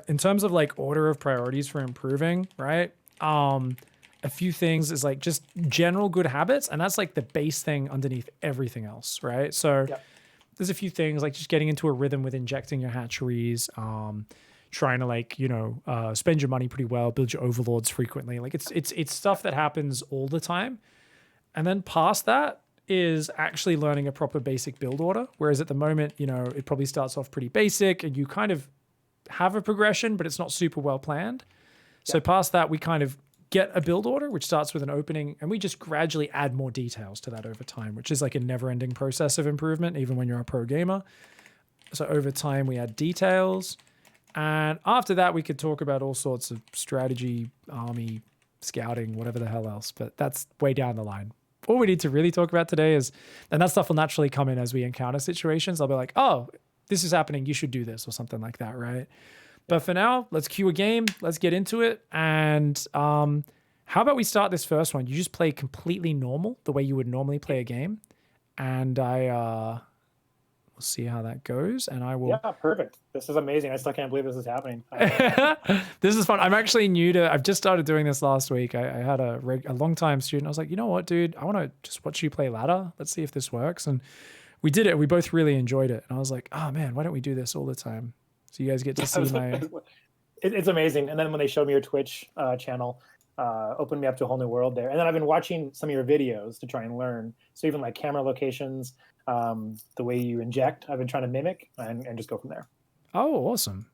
in terms of like order of priorities for improving, right? A few things is like just general good habits, and that's like the base thing underneath everything else, right? So there's a few things like just getting into a rhythm with injecting your hatcheries, trying to like, spend your money pretty well, build your overlords frequently. Like it's stuff that happens all the time. And then past that is actually learning a proper basic build order. Whereas at the moment, it probably starts off pretty basic and you kind of have a progression, but it's not super well planned. So past that, we kind of get a build order, which starts with an opening, and we just gradually add more details to that over time, which is like a never-ending process of improvement, even when you're a pro gamer. So over time, we add details. And after that, we could talk about all sorts of strategy, army, scouting, whatever the hell else, but that's way down the line. All we need to really talk about today is, and that stuff will naturally come in as we encounter situations. I'll be like, oh, this is happening, you should do this or something like that, right? But for now, let's cue a game. Let's get into it. And how about we start this first one? You just play completely normal, the way you would normally play a game. And we'll see how that goes. And I will... Yeah, perfect. This is amazing. I still can't believe this is happening. This is fun. I'm actually new to... I've just started doing this last week. I had a long-time student. I was like, you know what, dude? I want to just watch you play ladder. Let's see if this works. And we did it. We both really enjoyed it. And I was like, oh, man, why don't we do this all the time? So you guys get to see my... It's amazing. And then when they showed me your Twitch channel, opened me up to a whole new world there. And then I've been watching some of your videos to try and learn. So even like camera locations, the way you inject, I've been trying to mimic and just go from there. Oh, awesome.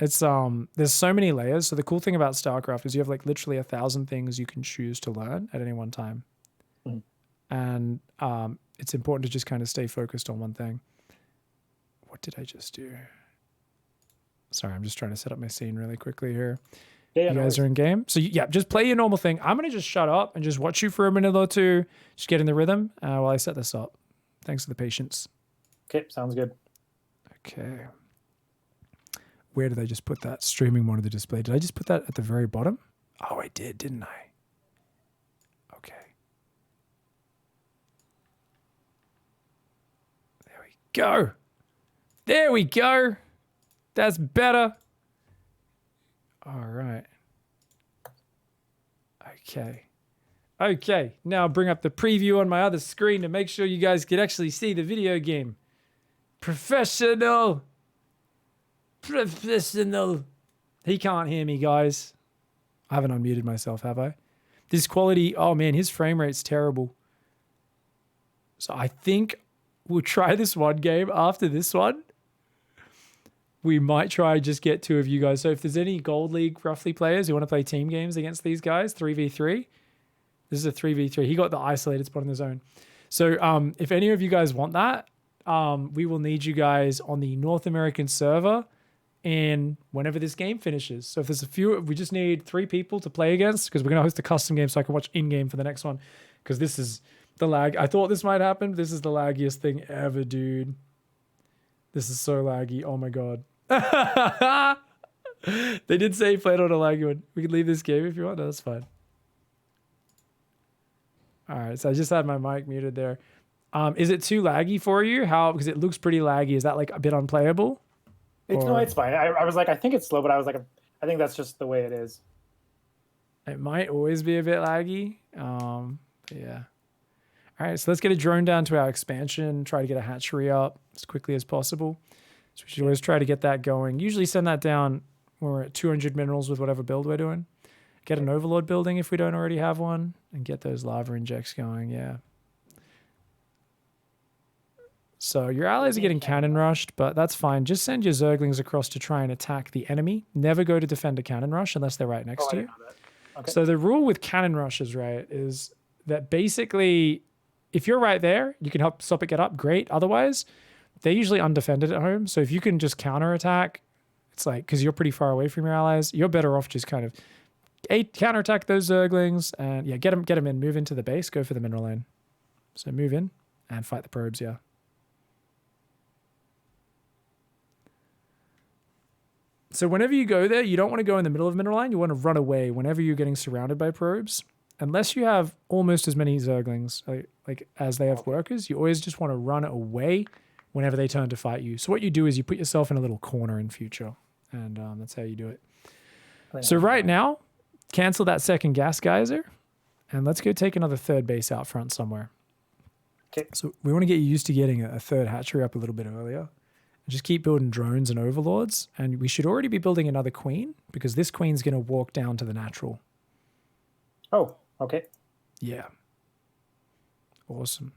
It's there's so many layers. So the cool thing about StarCraft is you have like literally 1,000 things you can choose to learn at any one time. And it's important to just kind of stay focused on one thing. What did I just do? Sorry, I'm just trying to set up my scene really quickly here. You guys are in game. So yeah, just play your normal thing. I'm going to just shut up and just watch you for a minute or two. Just get in the rhythm while I set this up. Thanks for the patience. Okay, sounds good. Okay. Where did I just put that? Streaming monitor display. Did I just put that at the very bottom? Oh, I did, didn't I? Okay. There we go. There we go. That's better. All right. Okay. Okay. Now bring up the preview on my other screen to make sure you guys can actually see the video game. Professional. Professional. He can't hear me, guys. I haven't unmuted myself, have I? This quality, oh man, his frame rate's terrible. So I think we'll try this one game after this one. We might try just get 2 of you guys. So if there's any Gold League roughly players who want to play team games against these guys, 3v3. This is a 3v3. He got the isolated spot in the zone. So if any of you guys want that, we will need you guys on the North American server in whenever this game finishes. So if there's a few, we just need 3 people to play against because we're going to host a custom game so I can watch in-game for the next one because this is the lag. I thought this might happen. This is the laggiest thing ever, dude. This is so laggy. Oh my God. They did say played on a laggy one. We can leave this game if you want. No, that's fine. All right, so I just had my mic muted there. Is it too laggy for you? How? Because it looks pretty laggy. Is that like a bit unplayable? No, it's fine. I was like, I think it's slow, but I was like, I think that's just the way it is. It might always be a bit laggy. Yeah. All right, so let's get a drone down to our expansion. Try to get a hatchery up as quickly as possible. So we should always try to get that going. Usually send that down when we're at 200 minerals with whatever build we're doing. Get an overlord building if we don't already have one. And get those lava injects going, yeah. So your allies are getting cannon rushed, but that's fine. Just send your Zerglings across to try and attack the enemy. Never go to defend a cannon rush unless they're right next to you. Okay. So the rule with cannon rushes, right, is that basically if you're right there, you can help stop it get up, great. Otherwise, they're usually undefended at home. So if you can just counterattack, it's like, because you're pretty far away from your allies, you're better off just kind of counterattack those Zerglings and yeah, get them in, move into the base, go for the mineral lane. So move in and fight the probes, yeah. So whenever you go there, you don't want to go in the middle of mineral line. You want to run away whenever you're getting surrounded by probes. Unless you have almost as many Zerglings like as they have workers, you always just want to run away whenever they turn to fight you. So what you do is you put yourself in a little corner in future And that's how you do it. Then So right now, cancel that second gas geyser, and let's go take another third base out front somewhere. Okay. So we want to get used to getting a third hatchery up a little bit earlier. Just keep building drones and overlords, and we should already be building another queen because this queen's going to walk down to the natural. Oh, okay. Yeah. Awesome.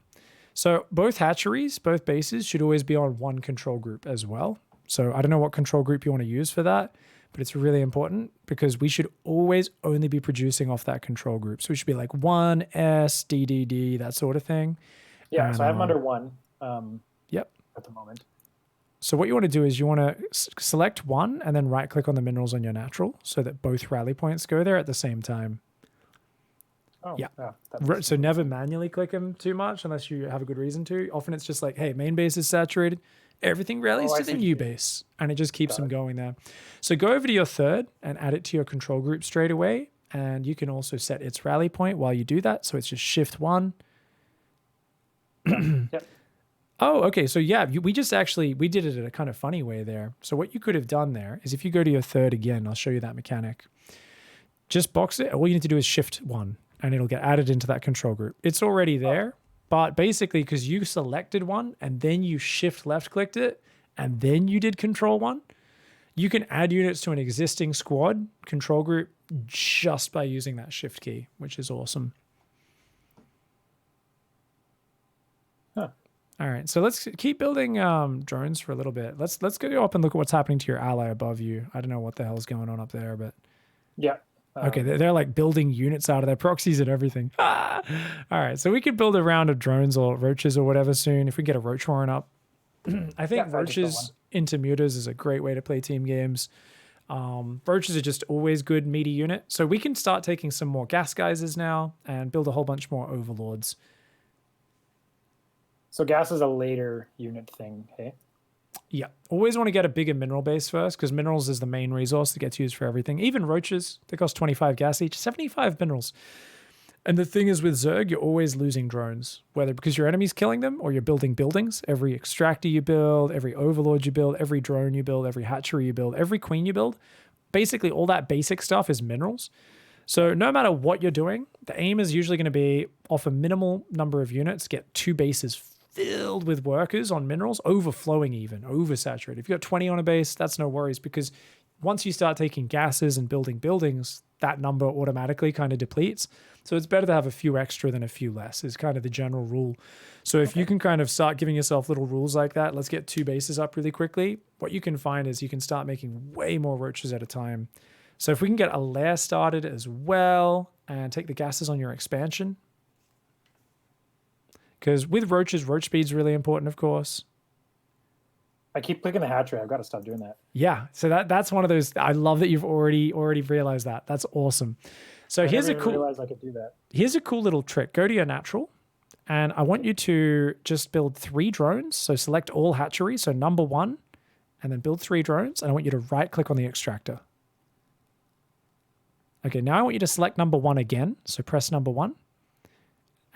So both hatcheries, both bases should always be on one control group as well. So I don't know what control group you want to use for that, but it's really important because we should always only be producing off that control group. So we should be like 1S, DDD, that sort of thing. Yeah, And, so I have them under 1 Yep. at the moment. So what you want to do is you want to select 1 and then right click on the minerals on your natural so that both rally points go there at the same time. Oh, yeah. So never manually click them too much unless you have a good reason to. Often it's just like, hey, main base is saturated. Everything rallies to the new base and it just keeps them going there. So go over to your third and add it to your control group straight away. And you can also set its rally point while you do that. So it's just shift 1. Yep. Oh, okay. So yeah, we did it in a kind of funny way there. So what you could have done there is if you go to your third again, I'll show you that mechanic. Just box it. All you need to do is shift 1 and it'll get added into that control group. It's already there, but basically because you selected 1 and then you shift left clicked it and then you did control 1, you can add units to an existing squad control group just by using that shift key, which is awesome. All right, so let's keep building drones for a little bit. Let's go up and look at what's happening to your ally above you. I don't know what the hell's going on up there, but yeah. Okay, they're like building units out of their proxies and everything. All right, so we could build a round of drones or roaches or whatever soon if we get a roach warren up. I think roaches into mutas is a great way to play team games. Roaches are just always good meaty unit, so we can start taking some more gas geysers now and build a whole bunch more overlords. So gas is a later unit thing, hey? Yeah, always want to get a bigger mineral base first because minerals is the main resource that gets used for everything. Even roaches, they cost 25 gas each, 75 minerals. And the thing is with Zerg, you're always losing drones, whether because your enemy's killing them or you're building buildings. Every extractor you build, every overlord you build, every drone you build, every hatchery you build, every queen you build, basically all that basic stuff is minerals. So no matter what you're doing, the aim is usually going to be off a minimal number of units, get 2 bases filled with workers on minerals, overflowing even, oversaturated. If you've got 20 on a base, that's no worries because once you start taking gases and building buildings, that number automatically kind of depletes. So it's better to have a few extra than a few less is kind of the general rule. So if you can kind of start giving yourself little rules like that, let's get 2 bases up really quickly. What you can find is you can start making way more roaches at a time. So if we can get a lair started as well and take the gases on your expansion, because with roaches, roach speed is really important, of course. I keep clicking the hatchery. I've got to stop doing that. Yeah, so that's one of those. I love that you've already realized that. That's awesome. So here's a cool. Realized I could do that. Here's a cool little trick. Go to your natural, and I want you to just build 3 drones. So select all hatcheries. So number 1, and then build 3 drones. And I want you to right click on the extractor. Okay, now I want you to select number 1 again. So press number 1.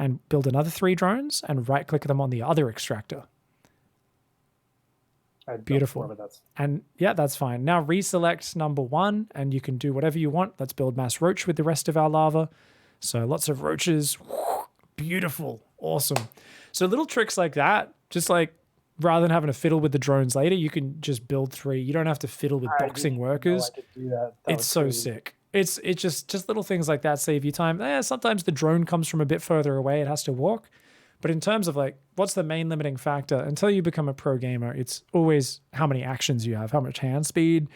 And build another 3 drones and right click them on the other extractor. Beautiful. And yeah, that's fine. Now reselect number 1 and you can do whatever you want. Let's build mass roach with the rest of our lava. So lots of roaches. Beautiful. Awesome. So little tricks like that, just like rather than having to fiddle with the drones later, you can just build 3. You don't have to fiddle with boxing workers. I could do that. It's so crazy. Sick. It's just little things like that save you time. Sometimes the drone comes from a bit further away. It has to walk. But in terms of like, what's the main limiting factor? Until you become a pro gamer, it's always how many actions you have, how much hand speed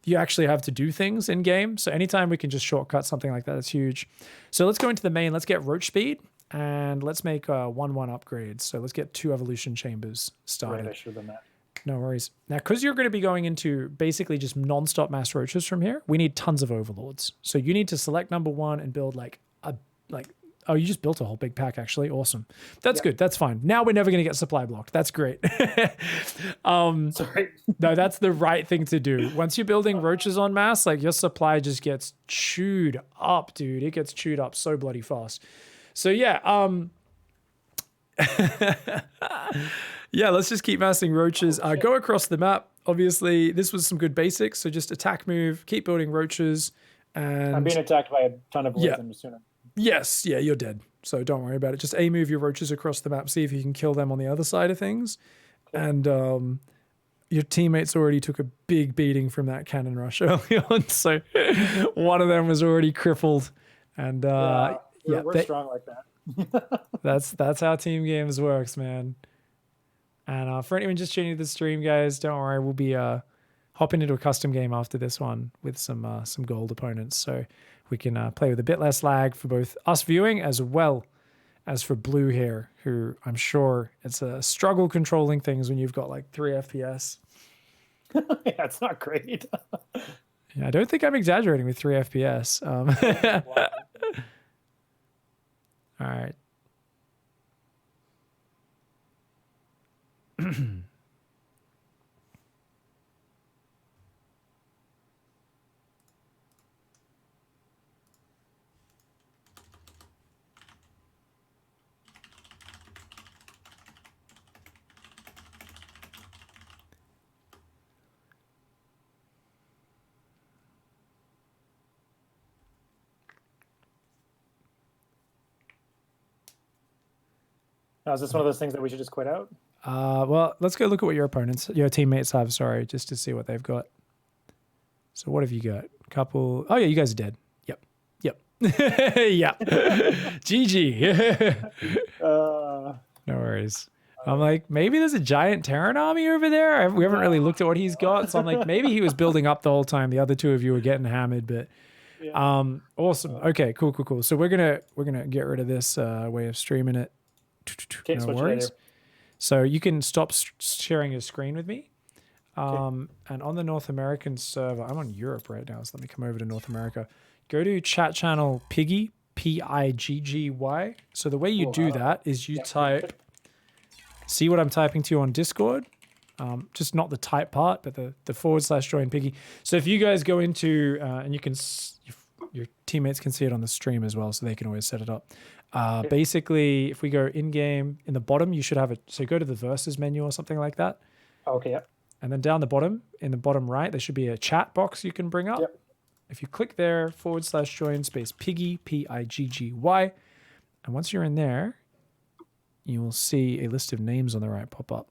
you actually have to do things in game. So anytime we can just shortcut something like that, that's huge. So let's go into the main. Let's get roach speed and let's make 1-1 upgrades. So let's get 2 evolution chambers started. Right, I should have done that. No worries. Now, because you're going to be going into basically just non-stop mass roaches from here, we need tons of overlords. So you need to select number 1 and build oh, you just built a whole big pack, actually. Awesome. That's good. That's fine. Now we're never going to get supply blocked. That's great. Sorry. No, that's the right thing to do. Once you're building roaches en masse, like your supply just gets chewed up, dude. It gets chewed up so bloody fast. So yeah, yeah, let's just keep massing roaches. Go across the map. obviously this was some good basics. So just attack move, keep building roaches, and I'm being attacked by a ton of Yeah. voids. I'm assuming. yes, yeah, you're dead. So don't worry about it. Just A move your roaches across the map, see if you can kill them on the other side of things. Okay. And your teammates already took a big beating from that cannon rush early on. So one of them was already crippled. And we're strong like that. that's how team games works, man. And for anyone just tuning to the stream, guys, don't worry, we'll be hopping into a custom game after this one with some gold opponents, so we can play with a bit less lag for both us viewing as well as for Blue here, who I'm sure it's a struggle controlling things when you've got like 3 FPS. Yeah, it's not great. Yeah, I don't think I'm exaggerating with 3 FPS. All right. Now, is this one of those things that we should just quit out? Well, let's go look at what your teammates have, sorry, just to see what they've got. So what have you got? Couple. Oh, yeah, you guys are dead. Yep. Yeah. GG. No worries. I'm like, maybe there's a giant Terran army over there. We haven't really looked at what he's got. So I'm like, maybe he was building up the whole time. The other two of you were getting hammered, but awesome. Okay, cool. So we're gonna get rid of this way of streaming it. Okay, No worries. So you can stop sharing your screen with me. And on the North American server, I'm on Europe right now, so let me come over to North America. Go to chat channel Piggy, P-I-G-G-Y. So the way you do that is you type, see what I'm typing to you on Discord, just not the type part, but the /join Piggy. So if you guys go into, and you can, your teammates can see it on the stream as well, so they can always set it up. Basically, if we go in-game, in the bottom, you should have it. So go to the versus menu or something like that. Okay, yeah. And then down the bottom, in the bottom right, there should be a chat box you can bring up. Yep. If you click there, /join space Piggy, P-I-G-G-Y. And once you're in there, you will see a list of names on the right pop up.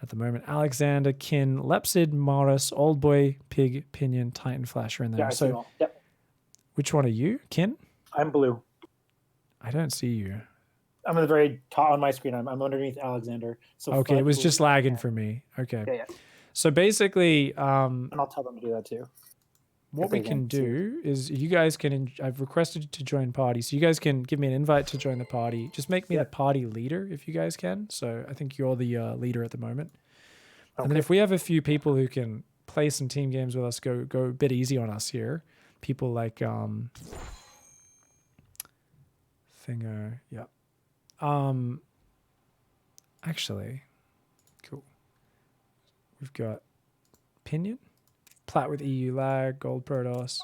At the moment, Alexander, Kin, Lepsid, Morris, Old Boy, Pig, Pinion, Titan Flash are in there. Yeah, I see them all. Yep. Which one are you, Kin? I'm blue. I don't see you. I'm at the very top on my screen. I'm underneath Alexander. So okay, it was just lagging for me. Okay. Yeah. So basically, and I'll tell them to do that too. What we can do is you guys can, I've requested to join party, so you guys can give me an invite to join the party. Just make me the party leader if you guys can. So I think you're the leader at the moment. Okay. And then if we have a few people who can play some team games with us, go a bit easy on us here. People like Thingo, yeah. Actually, cool. We've got Pinion, Plat with EU lag, Gold Protoss.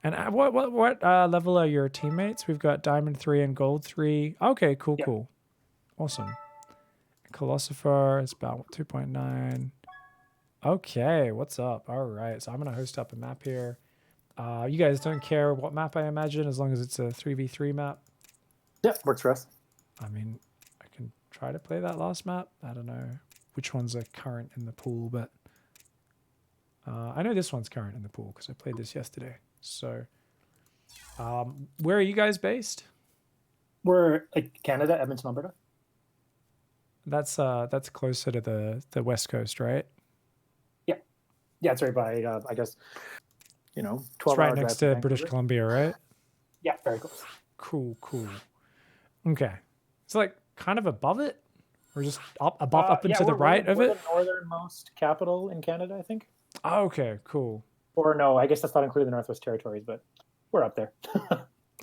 And what level are your teammates? We've got Diamond 3 and Gold 3. Okay, cool. Awesome. Colossifar is about 2.9. Okay, what's up? All right, so I'm going to host up a map here. You guys don't care what map, I imagine, as long as it's a 3v3 map? Yeah, works for us. I mean, I can try to play that last map. I don't know which ones are current in the pool, but I know this one's current in the pool because I played this yesterday. So, where are you guys based? We're Canada, Edmonton, Alberta. That's closer to the West Coast, right? Yeah, it's right by I guess 12 it's right next to British Columbia, right? Yeah, very close. Cool. Okay, it's like kind of above it, or just up and to the right of it. We're the northernmost capital in Canada, I think. Oh, okay, cool. Or no, I guess that's not including the Northwest Territories, but we're up there.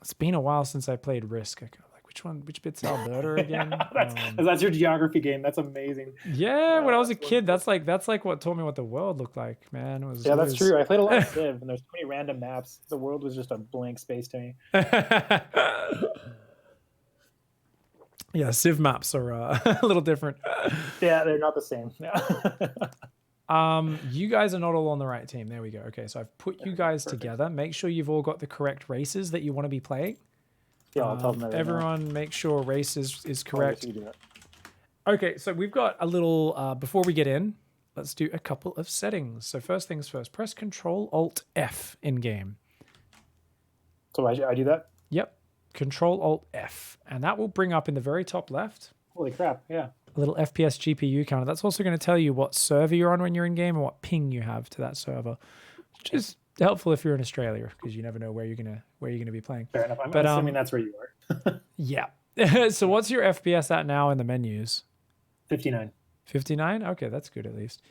It's been a while since I played Risk. Which bit's Alberta again? That's your geography game. That's amazing. Yeah, when I was a kid, that's like what told me what the world looked like, man. That's true. I played a lot of Civ, and there's so many random maps. The world was just a blank space to me. Yeah, Civ maps are a little different. Yeah, they're not the same. You guys are not all on the right team. There we go. Okay, so I've put you guys together. Make sure you've all got the correct races that you want to be playing. Yeah, I'll tell them that right everyone, make sure race is correct. You do that. Okay, so we've got a little, before we get in, let's do a couple of settings. So first things first, press Control-Alt-F in-game. So I do that? Yep, Control-Alt-F. And that will bring up in the very top left. Holy crap, yeah. A little FPS GPU counter. That's also going to tell you what server you're on when you're in-game and what ping you have to that server. Which is helpful if you're in Australia, because you never know where you're gonna be playing. Fair enough. I'm assuming that's where you are. Yeah. So what's your FPS at now in the menus? 59. 59? Okay, that's good at least.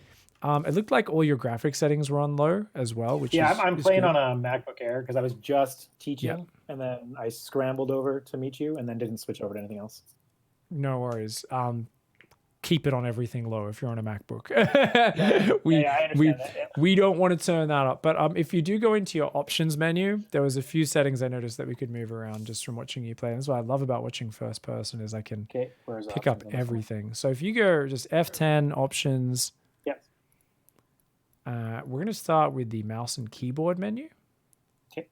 It looked like all your graphic settings were on low as well, which I'm playing good. on a MacBook Air because I was just teaching, and then I scrambled over to meet you, and then didn't switch over to anything else. No worries. Keep it on everything low if you're on a MacBook. We don't want to turn that up. But if you do go into your options menu, there was a few settings I noticed that we could move around just from watching you play. And that's what I love about watching first person is I can pick up everything. So if you go just F10 options, we're going to start with the mouse and keyboard menu. Okay.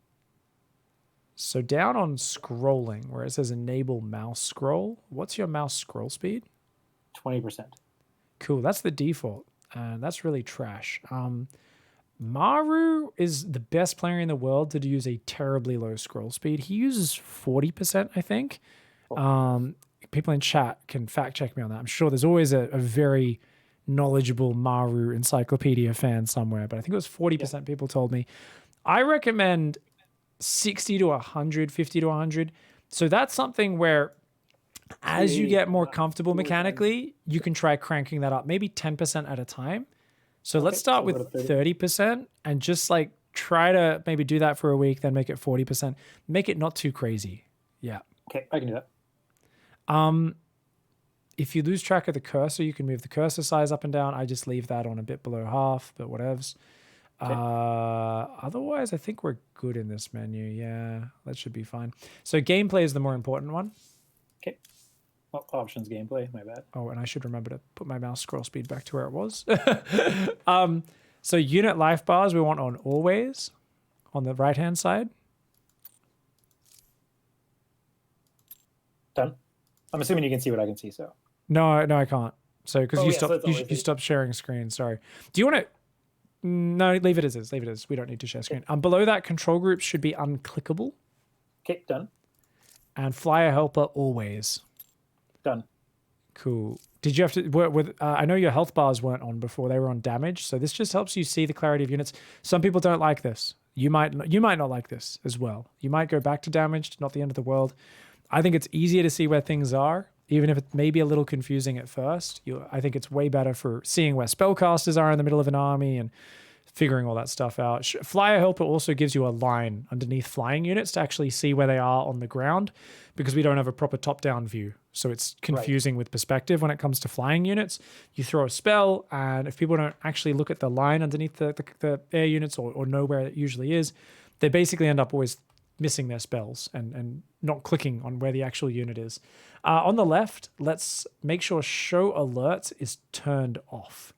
So down on scrolling where it says enable mouse scroll, what's your mouse scroll speed? 20%. Cool. That's the default. That's really trash. Maru is the best player in the world to use a terribly low scroll speed. He uses 40%, I think. People in chat can fact check me on that. I'm sure there's always a very knowledgeable Maru encyclopedia fan somewhere, but I think it was 40% people told me. I recommend 60 to 100, 50 to 100. So that's something where as you get more comfortable mechanically, you can try cranking that up, maybe 10% at a time. So let's start with 30% and just like try to maybe do that for a week, then make it 40%. Make it not too crazy. Yeah. Okay, I can do that. If you lose track of the cursor, you can move the cursor size up and down. I just leave that on a bit below half, but whatevs. Okay. Otherwise, I think we're good in this menu. Yeah, that should be fine. So gameplay is the more important one. Okay. Well, options gameplay, my bad. Oh, and I should remember to put my mouse scroll speed back to where it was. So unit life bars we want on always on the right-hand side. Done. I'm assuming you can see what I can see, so. No, I can't. So because you stopped sharing screen. Sorry. Do you want to? No, leave it as is. Leave it as. We don't need to share screen. Below that, control groups should be unclickable. Okay, done. And flyer helper always. Done. Cool. Did you have to work with? I know your health bars weren't on before; they were on damage. So this just helps you see the clarity of units. Some people don't like this. You might not like this as well. You might go back to damaged. Not the end of the world. I think it's easier to see where things are, even if it may be a little confusing at first. I think it's way better for seeing where spellcasters are in the middle of an army and figuring all that stuff out. Flyer helper also gives you a line underneath flying units to actually see where they are on the ground, because we don't have a proper top-down view. So it's confusing with perspective when it comes to flying units. You throw a spell, and if people don't actually look at the line underneath the air units or know where it usually is, they basically end up always missing their spells and not clicking on where the actual unit is. On the left, let's make sure show alerts is turned off.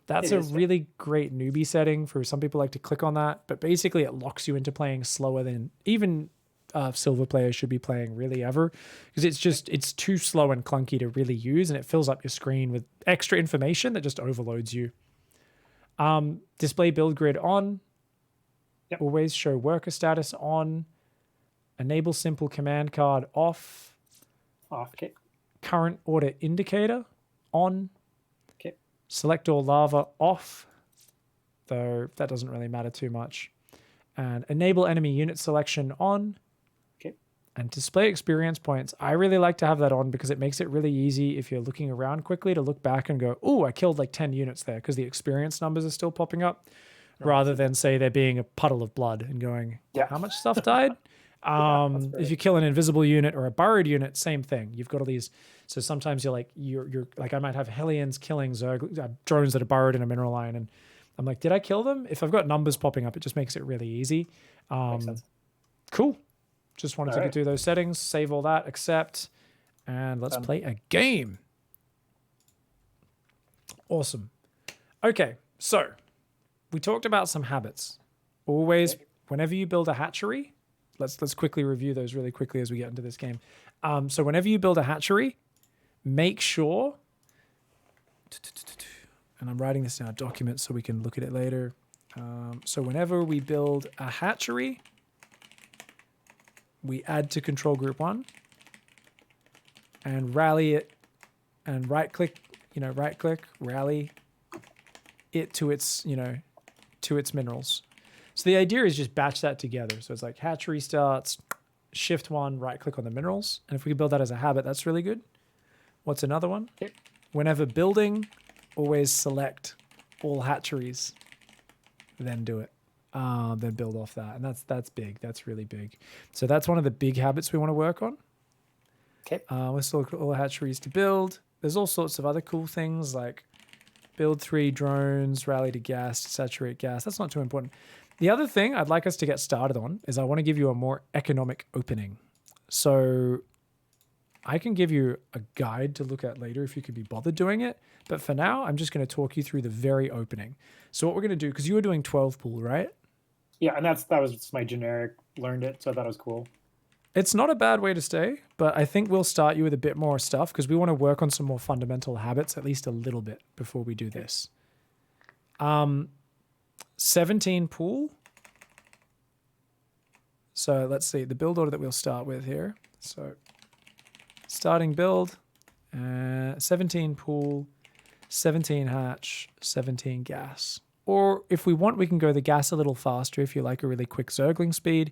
That's a really great newbie setting. For some people like to click on that, but basically it locks you into playing slower than even silver players should be playing really ever, because it's too slow and clunky to really use, and it fills up your screen with extra information that just overloads you. Display build grid on. Yep. Always show worker status on. Enable simple command card off. Off. Okay. Current order indicator on. Okay. Select all lava off, though that doesn't really matter too much. And enable enemy unit selection on. Okay. And display experience points. I really like to have that on because it makes it really easy if you're looking around quickly to look back and go, oh, I killed like 10 units there, because the experience numbers are still popping up, rather than say there being a puddle of blood and going, how much stuff died? If you kill an invisible unit or a burrowed unit, same thing. You've got all these. So sometimes you're like, I might have Hellions killing Zerg drones that are burrowed in a mineral line, and I'm like, did I kill them? If I've got numbers popping up, it just makes it really easy. Makes sense. Cool. Just wanted to go through those settings, save all that, accept, and let's play a game. Awesome. Okay. So we talked about some habits. Always, whenever you build a hatchery, let's quickly review those really quickly as we get into this game. So whenever you build a hatchery, make sure, and I'm writing this in our document so we can look at it later. So whenever we build a hatchery, we add to control group 1 and rally it and right click, rally it to its, to its minerals. So the idea is just batch that together. So it's like hatchery starts, shift 1, right click on the minerals. And if we build that as a habit, that's really good. What's another one? Okay. Whenever building, always select all hatcheries, then do it. Then build off that. And that's big. That's really big. So that's one of the big habits we want to work on. Okay. Let's select all hatcheries to build. There's all sorts of other cool things like build 3 drones, rally to gas, saturate gas. That's not too important. The other thing I'd like us to get started on is I want to give you a more economic opening. So I can give you a guide to look at later if you could be bothered doing it. But for now, I'm just going to talk you through the very opening. So what we're going to do, because you were doing 12 pool, right? Yeah, and that was just my generic, learned it, so I thought it was cool. It's not a bad way to stay, but I think we'll start you with a bit more stuff because we want to work on some more fundamental habits, at least a little bit, before we do this. 17 pool. So let's see, the build order that we'll start with here. So starting build, 17 pool, 17 hatch, 17 gas. Or if we want, we can go the gas a little faster if you like a really quick Zergling speed.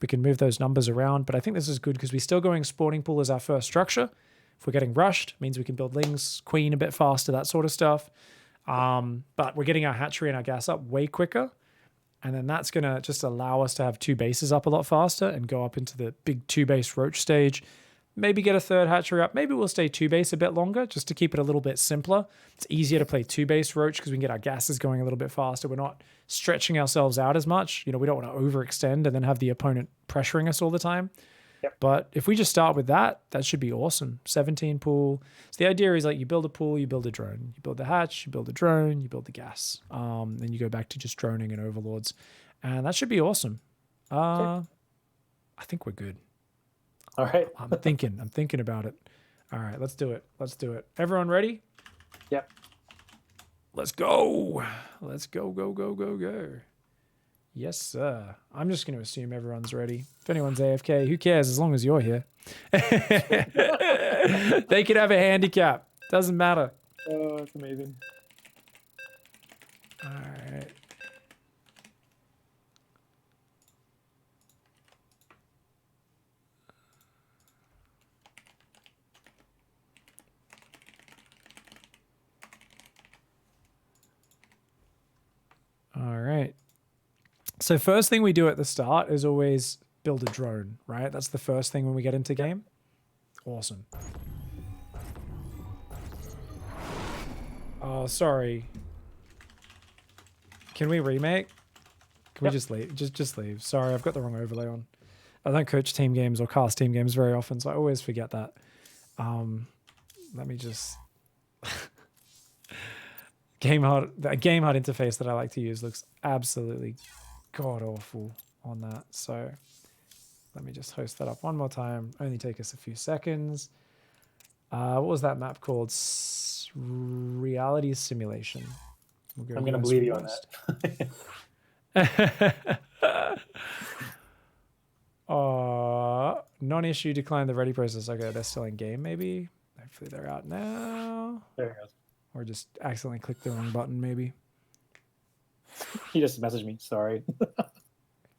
We can move those numbers around, but I think this is good because we're still going spawning pool as our first structure. If we're getting rushed, it means we can build lings, queen a bit faster, that sort of stuff. But we're getting our hatchery and our gas up way quicker. And then that's going to just allow us to have 2 bases up a lot faster and go up into the big 2-base roach stage. Maybe get a 3rd hatchery up. Maybe we'll stay 2-base a bit longer just to keep it a little bit simpler. It's easier to play 2-base roach because we can get our gases going a little bit faster. We're not stretching ourselves out as much. We don't want to overextend and then have the opponent pressuring us all the time. Yep. But if we just start with that, that should be awesome. 17 pool. So the idea is like you build a pool, you build a drone. You build the hatch, you build a drone, you build the gas. Then you go back to just droning and overlords. And that should be awesome. I think we're good. All right. I'm thinking about it. All right, let's do it. Everyone ready? Yep. Let's go. Go. Yes, sir. I'm just going to assume everyone's ready. If anyone's AFK, who cares as long as you're here? They could have a handicap. Doesn't matter. Oh, that's amazing. All right. All right. So first thing we do at the start is always build a drone, right? That's the first thing when we get into game. Awesome. Oh, sorry. Can we remake? Can we just leave? Just leave. Sorry, I've got the wrong overlay on. I don't coach team games or cast team games very often, so I always forget that. Let me just... The game HUD interface that I like to use looks absolutely god-awful on that. So let me just host that up one more time. Only take us a few seconds. What was that map called? Reality Simulation. I'm going to believe you on that. Non-issue decline the ready process. Okay, they're still in game maybe. Hopefully they're out now. There it goes. Or just accidentally click the wrong button maybe. He just messaged me. Sorry.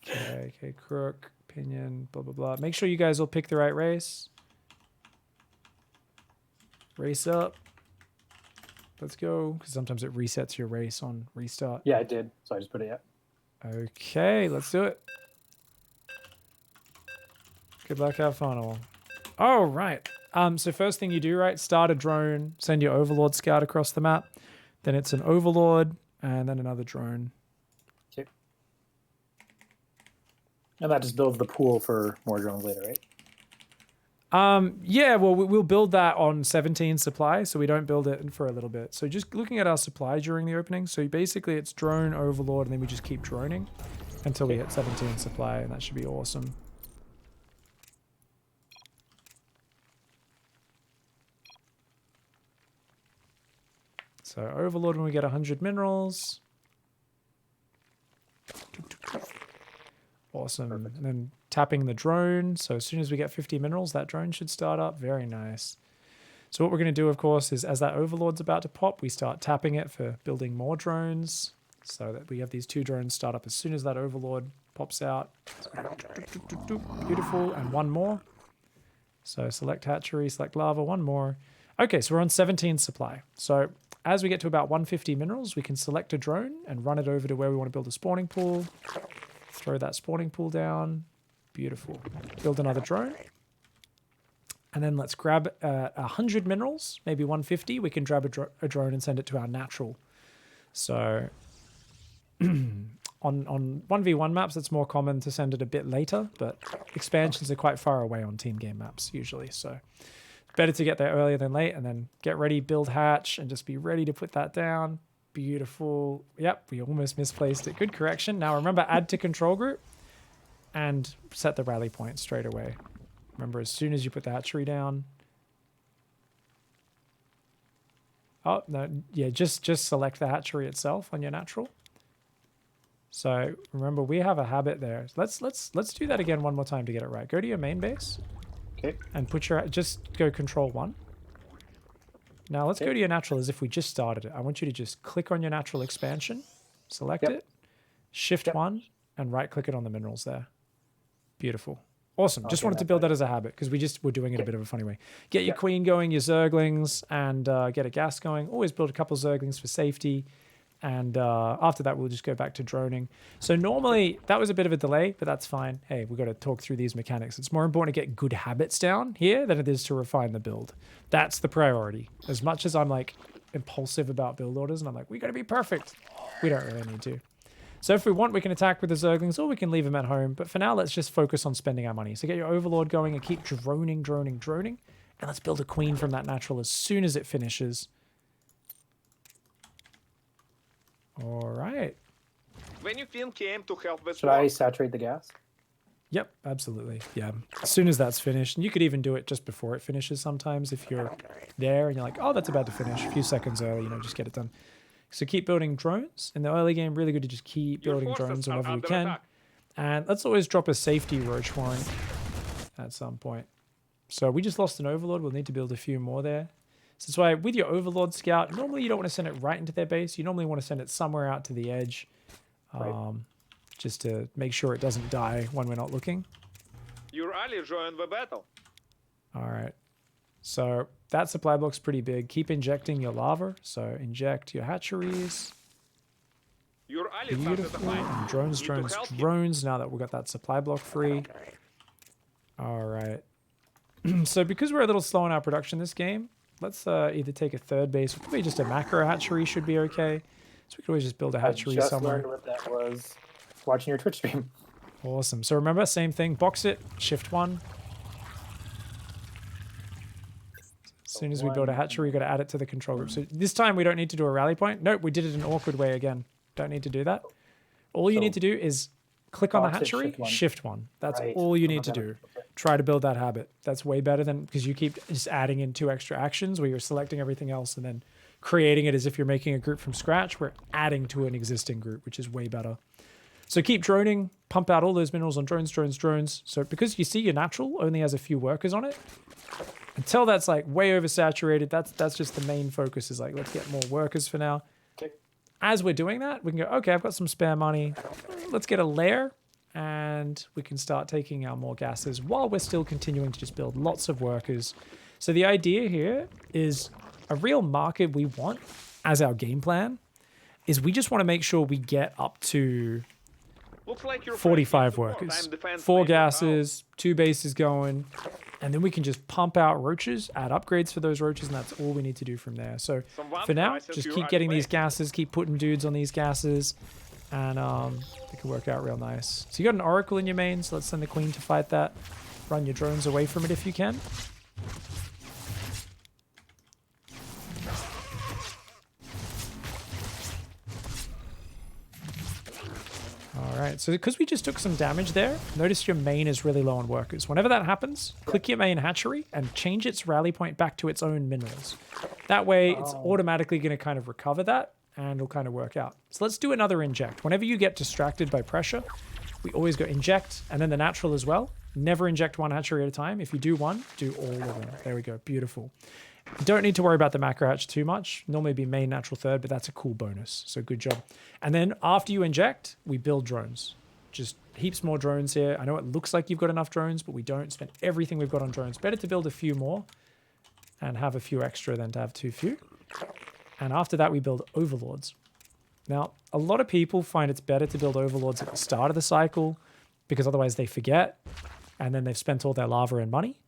Okay, crook, pinion, blah, blah, blah. Make sure you guys will pick the right race. Race up. Let's go. Because sometimes it resets your race on restart. Yeah, it did. So I just put it yet. Okay, let's do it. Good luck, have fun all. All right. So first thing you do, right, start a drone, send your overlord scout across the map. Then it's an overlord and then another drone. Okay. And that just builds the pool for more drones later, right? Yeah, well, we'll build that on 17 supply, so we don't build it for a little bit. So just looking at our supply during the opening, so basically it's drone, overlord, and then we just keep droning until we hit 17 supply, and that should be awesome. So overlord when we get 100 minerals. Awesome. Perfect. And then tapping the drone. So as soon as we get 50 minerals, that drone should start up. Very nice. So what we're going to do, of course, is as that overlord's about to pop, we start tapping it for building more drones so that we have these 2 drones start up as soon as that overlord pops out. Beautiful. And one more. So select hatchery, select lava, one more. Okay, so we're on 17 supply. So as we get to about 150 minerals, we can select a drone and run it over to where we want to build a spawning pool. Throw that spawning pool down. Beautiful. Build another drone. And then let's grab 100 minerals, maybe 150. We can grab a drone and send it to our natural. So on 1v1 maps, it's more common to send it a bit later, but expansions are quite far away on team game maps usually. So better to get there earlier than late, and then get ready, build hatch, and just be ready to put that down. Beautiful. Yep, we almost misplaced it. Good correction. Now remember, add to control group and set the rally point straight away. Remember, as soon as you put the hatchery down. Oh, no, yeah, just select the hatchery itself on your natural. So remember, we have a habit there. Let's do that again one more time to get it right. Go to your main base. Okay. And just go control 1. Now let's go to your natural as if we just started it. I want you to just click on your natural expansion, select it, shift 1, and right click it on the minerals there. Beautiful. Awesome. Just wanted to build that as a habit because we just were doing it a bit of a funny way. Get your queen going, your zerglings, and get a gas going. Always build a couple zerglings for safety. And after that, we'll just go back to droning. So normally, that was a bit of a delay, but that's fine. Hey, we've got to talk through these mechanics. It's more important to get good habits down here than it is to refine the build. That's the priority. As much as I'm like impulsive about build orders and I'm like, we got to be perfect. We don't really need to. So if we want, we can attack with the zerglings or we can leave them at home. But for now, let's just focus on spending our money. So get your overlord going and keep droning. And let's build a queen from that natural as soon as it finishes. All right. When you Finn came to help with Should I saturate the gas? Yep, absolutely. Yeah. As soon as that's finished, and you could even do it just before it finishes sometimes if you're there and you're like, oh, that's about to finish. A few seconds early, just get it done. So keep building drones. In the early game, really good to just keep building drones whenever we can. And let's always drop a safety roach horn at some point. So we just lost an overlord. We'll need to build a few more there. So that's why with your overlord scout, normally you don't want to send it right into their base. You normally want to send it somewhere out to the edge, just to make sure it doesn't die when we're not looking. Your ally joined the battle. All right. So that supply block's pretty big. Keep injecting your lava. So inject your hatcheries. Your ally Beautiful. And drones. Now that we've got that supply block free. All right. So because we're a little slow in our production this game, let's either take a third base, or probably just a macro hatchery should be okay. So we could always just build a hatchery somewhere. I just learned what that was watching your Twitch stream. Awesome. So remember, same thing. Box it, shift 1. As soon as we build a hatchery, we've got to add it to the control group. So this time we don't need to do a rally point. Nope, we did it an awkward way again. Don't need to do that. All you need to do is click on the hatchery, shift 1. That's all you need to do. Try to build that habit. That's way better than, because you keep just adding in 2 extra actions where you're selecting everything else and then creating it as if you're making a group from scratch. We're adding to an existing group, which is way better. So keep droning, pump out all those minerals on drones. So because you see your natural only has a few workers on it, until that's like way oversaturated, that's just the main focus is like, let's get more workers for now. Okay. As we're doing that, we can go, okay, I've got some spare money. Let's get a lair and we can start taking out more gases while we're still continuing to just build lots of workers. So the idea here is a real market we want as our game plan is we just want to make sure we get up to 45 workers, 4 gases, 2 bases going, and then we can just pump out roaches, add upgrades for those roaches, and that's all we need to do from there. So for now, just keep getting these gases, keep putting dudes on these gases, and it can work out real nice. So you got an oracle in your main, so let's send the queen to fight that. run your drones away from it if you can. Alright, so because we just took some damage there, notice your main is really low on workers. Whenever that happens, click your main hatchery and change its rally point back to its own minerals. That way, it's automatically going to kind of recover that, and it'll kind of work out. So let's do another inject. Whenever you get distracted by pressure, we always go inject, and then the natural as well. Never inject one hatchery at a time. If you do one, do all of them. There we go. Beautiful. You don't need to worry about the macro hatch too much. Normally be main natural third, but that's a cool bonus. So good job. And then after you inject, we build drones. Just heaps more drones here. I know it looks like you've got enough drones, but we don't spend everything we've got on drones. Better to build a few more and have a few extra than to have too few. And after that, we build overlords. Now, a lot of people find it's better to build overlords at the start of the cycle because otherwise they forget and then they've spent all their lava and money.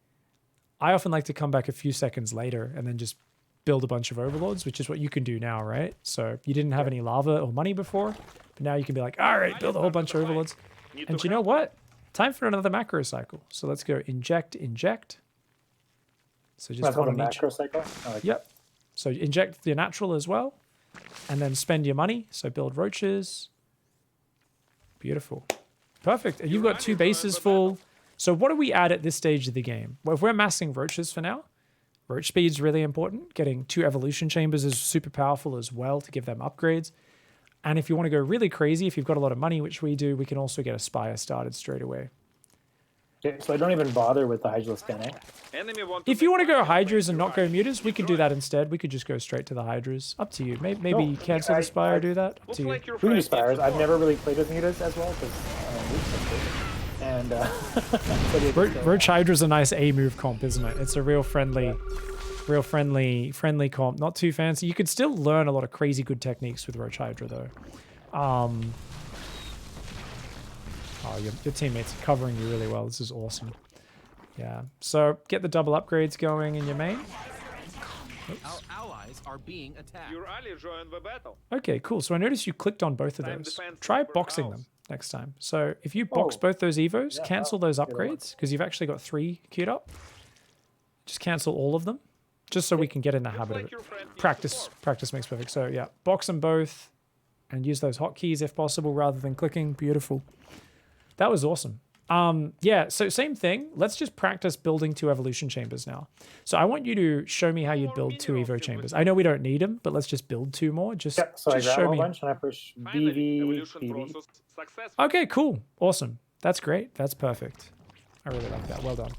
I often like to come back a few seconds later and then just build a bunch of overlords, which is what you can do now, right? So you didn't have any lava or money before, but now you can be like, all right, build a whole bunch of overlords. And you know what? Time for another macro cycle. So let's go inject, inject. So just one on each. Macro cycle? Yep. So inject your natural as well, and then spend your money. So build roaches. Beautiful. Perfect. And you've got 2 bases full. So what do we add at this stage of the game? Well, if we're massing roaches for now, roach speed's really important. Getting 2 evolution chambers is super powerful as well to give them upgrades. And if you want to go really crazy, if you've got a lot of money, which we do, we can also get a spire started straight away. Okay, so I don't even bother with the Hydralisk then, If you want to go Hydras and not go Mutas, we could do that instead. We could just go straight to the Hydras. Up to you. Maybe cancel the Spire, do that. Up to you. we can do Spires. I've never really played with Mutas as well, because Roach Hydra's a nice A move comp, isn't it? It's a real friendly comp. Not too fancy. You could still learn a lot of crazy good techniques with Roach Hydra though. Oh, your teammates are covering you really well. This is awesome. Yeah. So get the double upgrades going in your main. Oops. Our allies are being attacked. Your ally joined the battle. Okay, cool. So I noticed you clicked on both of those. Try boxing them next time. So if you box both those evos, cancel those upgrades because you've actually got 3 queued up. Just cancel all of them, just so we can get in the habit of it. Practice makes perfect. So yeah, box them both and use those hotkeys if possible rather than clicking. Beautiful. That was awesome. Yeah, so same thing. Let's just practice building 2 evolution chambers now. So I want you to show me how you'd build 2 evo chambers. I know we don't need them, but let's just build 2 more. Just I grab show me. A bunch and I push BV. Okay, cool. Awesome. That's great. That's perfect. I really like that. Well done.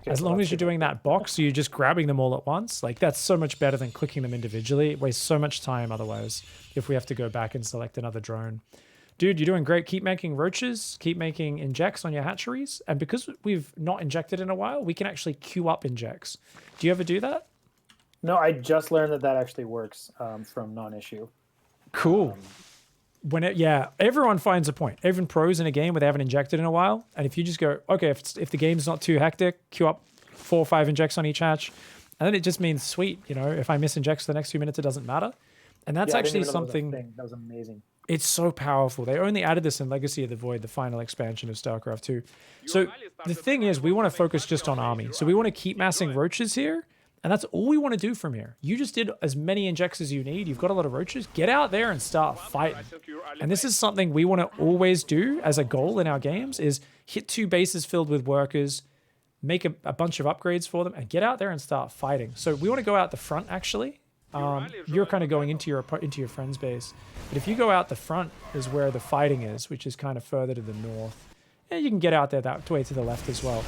Okay, As long as you're doing that box, so you're just grabbing them all at once, like that's so much better than clicking them individually. It wastes so much time otherwise if we have to go back and select another drone. Dude, you're doing great. Keep making roaches, keep making injects on your hatcheries. And because we've not injected in a while, we can actually queue up injects. Do you ever do that? No, I just learned that actually works from non-issue. Cool. Yeah, everyone finds a point. Everyone pros in a game where they haven't injected in a while. And if you just go, okay, if the game's not too hectic, queue up 4 or 5 injects on each hatch. And then it just means sweet, you know, if I miss injects for the next few minutes, it doesn't matter. And that's actually something... That was amazing. It's so powerful. They only added this in Legacy of the Void, the final expansion of StarCraft 2. So the thing is, we want to focus just on army. So we want to keep massing roaches here, and that's all we want to do from here. You just did as many injects as you need. You've got a lot of roaches. Get out there and start fighting. And this is something we want to always do as a goal in our games, is hit 2 bases filled with workers, make a bunch of upgrades for them, and get out there and start fighting. So we want to go out the front, actually. You're kind of going into your friend's base, but if you go out the front is where the fighting is, which is kind of further to the north. And you can get out there that way to the left as well.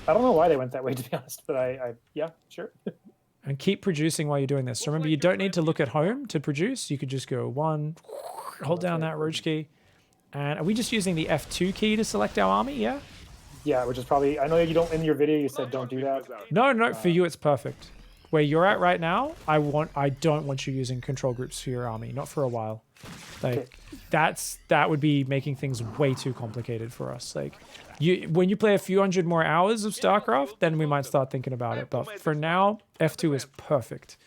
I don't know why they went that way, to be honest, but yeah, sure. And keep producing while you're doing this. So remember, you don't need to look at home to produce. You could just go 1, hold down that roach key. And are we just using the F2 key to select our army? Yeah. Yeah, which is probably, I know you don't, in your video you said don't do that. No, for you it's perfect. Where you're at right now, I don't want you using control groups for your army, not for a while. Like that would be making things way too complicated for us. Like when you play a few hundred more hours of StarCraft, then we might start thinking about it. But for now, F2 is perfect.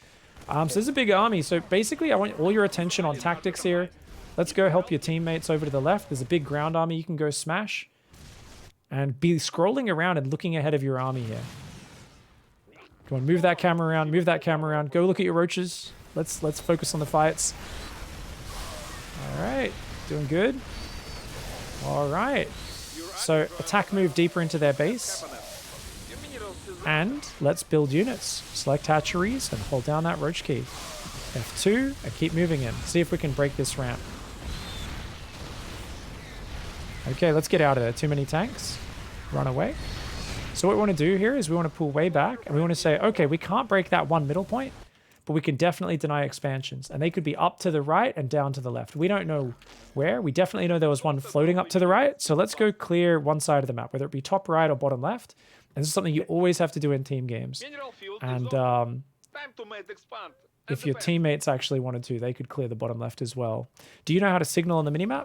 So there's a big army. So basically, I want all your attention on tactics here. Let's go help your teammates over to the left. There's a big ground army you can go smash. and be scrolling around and looking ahead of your army here. Come on, move that camera around, move that camera around. Go look at your roaches. Let's focus on the fights. All right, doing good. All right. So attack move deeper into their base. And let's build units. Select hatcheries and hold down that roach key. F2 and keep moving in. See if we can break this ramp. Okay, let's get out of there. Too many tanks. Run away. So what we want to do here is we want to pull way back and we want to say, okay, we can't break that one middle point, but we can definitely deny expansions. And they could be up to the right and down to the left. We don't know where. We definitely know there was one floating up to the right. So let's go clear one side of the map, whether it be top right or bottom left. And this is something you always have to do in team games. And if your teammates actually wanted to, they could clear the bottom left as well. Do you know how to signal on the minimap?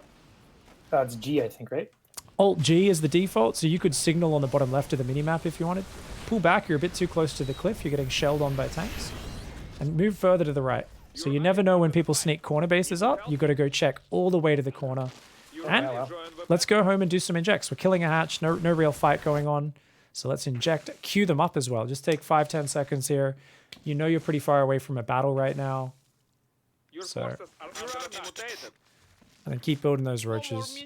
It's G, I think, right? Alt G is the default, so you could signal on the bottom left of the minimap if you wanted. Pull back, you're a bit too close to the cliff, you're getting shelled on by tanks. And move further to the right. So you never know when people sneak corner bases up, you've got to go check all the way to the corner. And let's go home and do some injects. We're killing a hatch, no real fight going on. So let's inject, queue them up as well. Just take 5-10 seconds here. You know you're pretty far away from a battle right now. So, and then keep building those roaches.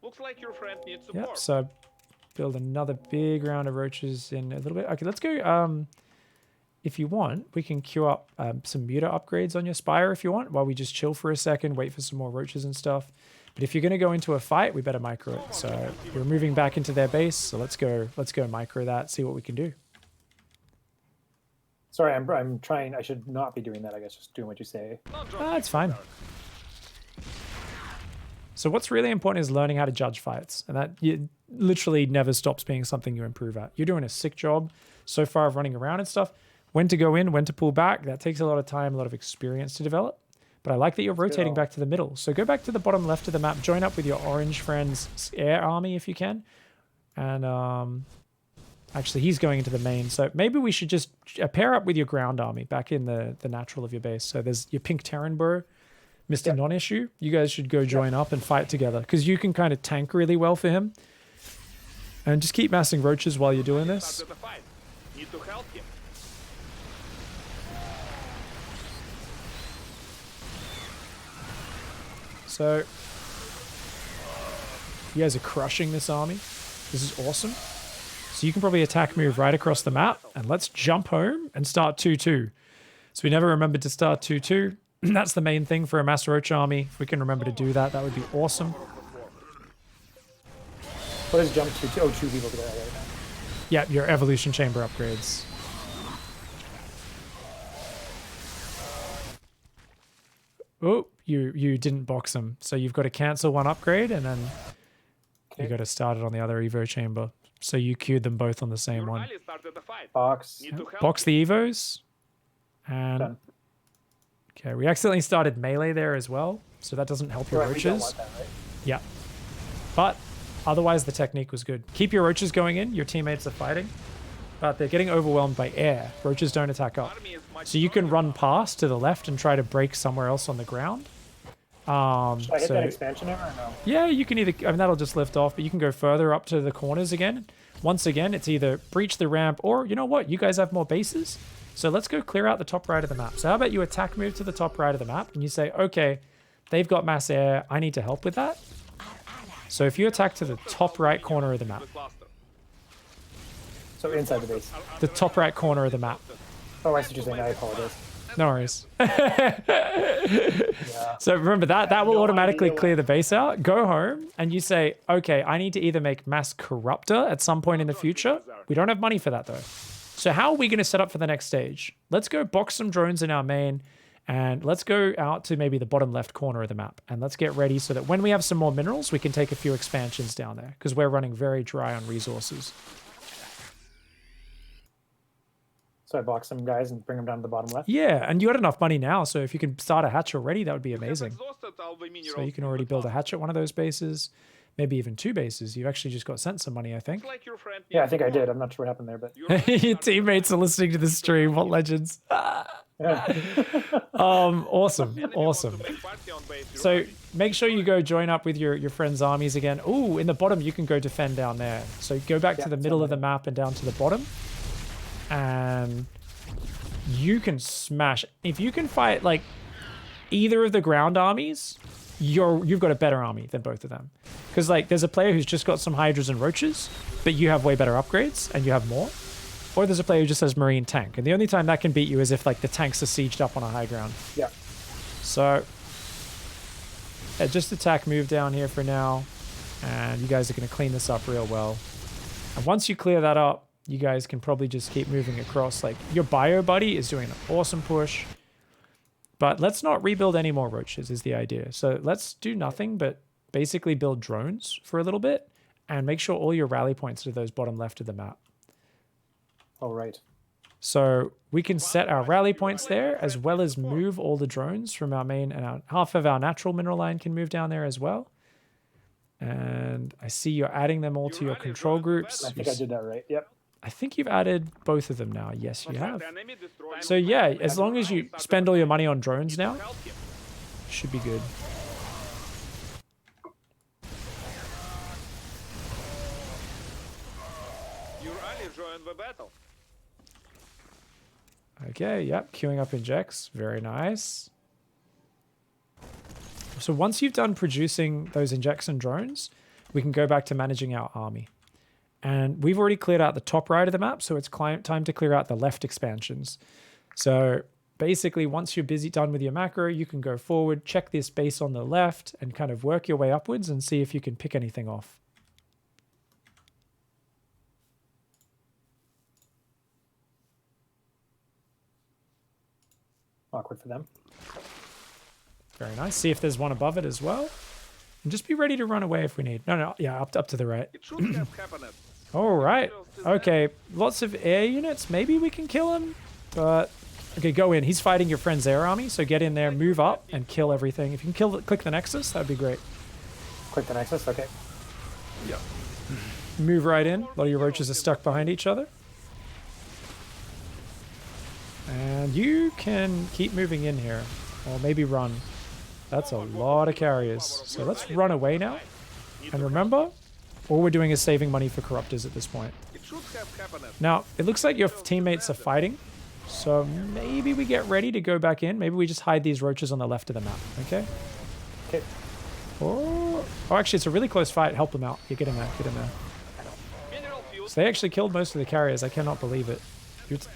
Looks like your friend needs support. Yep, so build another big round of roaches in a little bit. Okay, let's go. If you want, we can queue up some muta upgrades on your spire if you want, while we just chill for a second, wait for some more roaches and stuff. But if you're going to go into a fight, we better micro it. So you're moving back into their base, so let's go micro that, see what we can do. Sorry, I'm trying. I should not be doing that. I guess just doing what you say. It's fine. So what's really important is learning how to judge fights, and that literally never stops being something you improve at. You're doing a sick job so far of running around and stuff. When to go in, when to pull back, that takes a lot of time, a lot of experience to develop. But I like that you're rotating back to the middle. So go back to the bottom left of the map, join up with your orange friend's air army if you can. And actually, he's going into the main. So maybe we should just pair up with your ground army back in the natural of your base. So there's your pink Terran bro, Mr. Non-Issue. You guys should go join up and fight together because you can kind of tank really well for him. And just keep massing roaches while you're doing this. Need to help him. So you guys are crushing this army. This is awesome. So you can probably attack move right across the map. And let's jump home and start 2-2. So we never remembered to start 2-2. That's the main thing for a mass roach army. If we can remember to do that, that would be awesome. What is jump to? Oh, 2 people together right now. Yeah, your evolution chamber upgrades. Oh, you didn't box them. So you've got to cancel one upgrade and then you got to start it on the other Evo chamber. So you queued them both on the same Your one. ally started the fight. Box. Need to help Box him. the Evos. And Done. okay, we accidentally started melee there as well. So that doesn't help your Right, we don't roaches. want that, right? Yeah. But otherwise the technique was good. Keep your roaches going in. Your teammates are fighting. But they're getting overwhelmed by air. Roaches don't attack up. Army is much So you can stronger run now. past to the left and try to break somewhere else on the ground. Should I hit So that expansion there or no? yeah, you can either, I mean, that'll just lift off, but you can go further up to the corners again. Once again, it's either breach the ramp or, you know what, you guys have more bases. So let's go clear out the top right of the map. So how about you attack move to the top right of the map and you say, okay, they've got mass air, I need to help with that. So if you attack to the top right corner of the map, The cluster. So inside the base. the top right corner of the map. Oh, I see what you're saying. I apologize. No worries. Yeah. So remember that will no automatically idea clear the base out. Go home and you say, okay, I need to either make mass corruptor at some point in the future. We don't have money for that though. So how are we going to set up for the next stage? Let's go box some drones in our main and let's go out to maybe the bottom left corner of the map and let's get ready so that when we have some more minerals, we can take a few expansions down there because we're running very dry on resources. So I box some guys and bring them down to the bottom left. Yeah, and you got enough money now, so if you can start a hatch already, that would be You have amazing. exhausted all the So minerals you can in already the build a cluster. hatch at one of those bases, maybe even 2 bases. You've actually just got sent some money, I think. Looks like your friend Yeah, I needs think I support. did. I'm not sure what happened there, but Your ally Your started the teammates are fight. listening to the Need to stream. help What him. legends. Awesome, Enemy awesome. want to make party on base. You're So running. make sure you go join up with your friends' armies again. Ooh, in the bottom you can go defend down there. So go back to the middle of the map and down to the bottom. And you can smash. If you can fight like either of the ground armies, you've got a better army than both of them. Because like there's a player who's just got some hydras and roaches, but you have way better upgrades and you have more. Or there's a player who just has marine tank. And the only time that can beat you is if like the tanks are sieged up on a high ground. Yeah. So just attack move down here for now. And you guys are going to clean this up real well. And once you clear that up, you guys can probably just keep moving across. Like your bio buddy is doing an awesome push. But let's not rebuild any more roaches is the idea. So let's do nothing but basically build drones for a little bit. And make sure all your rally points are those bottom left of the map. All right. So we can set our rally points there as well as move all the drones from our main and half of our natural mineral line can move down there as well. And I see you're adding them all to your control groups. I think I did that right. Yep. I think you've added both of them now. Yes, you have. The enemy destroyed So yeah, as long as you spend all your money on drones now, help him. should be good. Your ally joined the battle. Okay, yep, queuing up injects. Very nice. So once you've done producing those injects and drones, we can go back to managing our army. And we've already cleared out the top right of the map, so it's time to clear out the left expansions. So basically, once you're done with your macro, you can go forward, check this base on the left, and kind of work your way upwards and see if you can pick anything off. Awkward for them. Very nice. See if there's one above it as well. And just be ready to run away if we need. No, yeah, up to the right. It should have happened. All right. Okay, lots of air units. Maybe we can kill him, but okay, go in. He's fighting your friend's air army, so get in there, move up, and kill everything. If you can click the Nexus, that'd be great. Click the Nexus. Okay. Yep. Move right in. A lot of your roaches are stuck behind each other. And you can keep moving in here, or maybe run. That's a lot of carriers. So let's run away now. And remember, all we're doing is saving money for corruptors at this point. It should have happened. Now, it looks like your teammates are fighting. So maybe we get ready to go back in. Maybe we just hide these roaches on the left of the map, okay? Okay. Oh, actually, it's a really close fight. Help them out. Yeah, get in there, get in there. Mineral fuel. So they actually killed most of the carriers. I cannot believe it.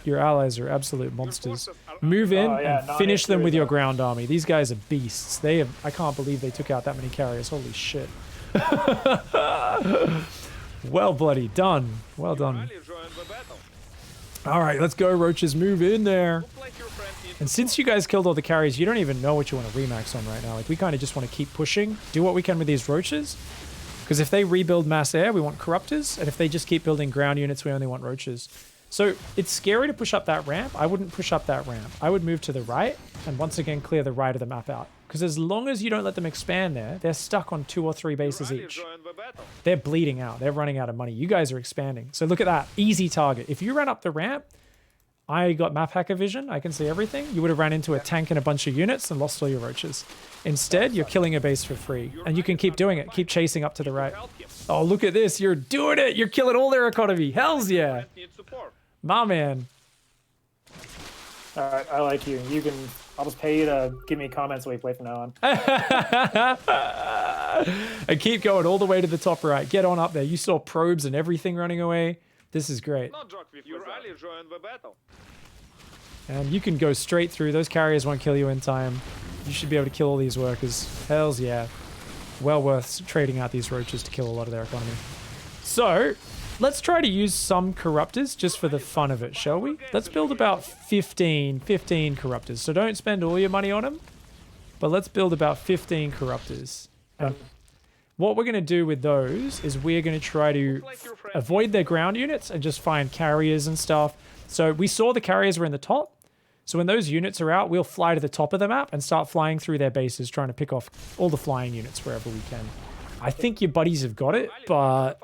Your allies are absolute monsters. Move in and finish them with your ground army. These guys are beasts. I can't believe they took out that many carriers. Holy shit. Well bloody done. Well done. Ally joined the battle. All right, let's go, roaches. Move in there. Looks like your friend needs And since you guys killed all the carriers, you don't even know what you want to remax on right now. Like, we kind of just want to keep pushing, do what we can with these roaches. Because if they rebuild mass air, we want corruptors. And if they just keep building ground units, we only want roaches. So it's scary to push up that ramp. I wouldn't push up that ramp. I would move to the right and once again clear the right of the map out. Because as long as you don't let them expand there, they're stuck on 2 or 3 bases ally each. joined the battle. They're bleeding out. They're running out of money. You guys are expanding. So look at that. Easy target. If you ran up the ramp, I got map hacker vision. I can see everything. You would have ran into a tank and a bunch of units and lost all your roaches. Instead, you're killing a base for free. And you can keep doing it. Keep chasing up to the right. Help him. Oh, look at this. You're doing it. You're killing all their economy. Hells yeah. Friend needs support. My man. All right. I like you. You can. I'll just pay you to give me comments away from now on. And keep going all the way to the top right. Get on up there. You saw probes and everything running away. This is great. Not joke with your ally joined the battle. And you can go straight through. Those carriers won't kill you in time. You should be able to kill all these workers. Hells yeah. Well worth trading out these roaches to kill a lot of their economy. So, let's try to use some corruptors just for the fun of it, shall we? Let's build about 15 corruptors. So don't spend all your money on them, but let's build about 15 corruptors. And what we're going to do with those is we're going to try to avoid their ground units and just find carriers and stuff. So we saw the carriers were in the top. So when those units are out, we'll fly to the top of the map and start flying through their bases, trying to pick off all the flying units wherever we can. I think your buddies have got it, but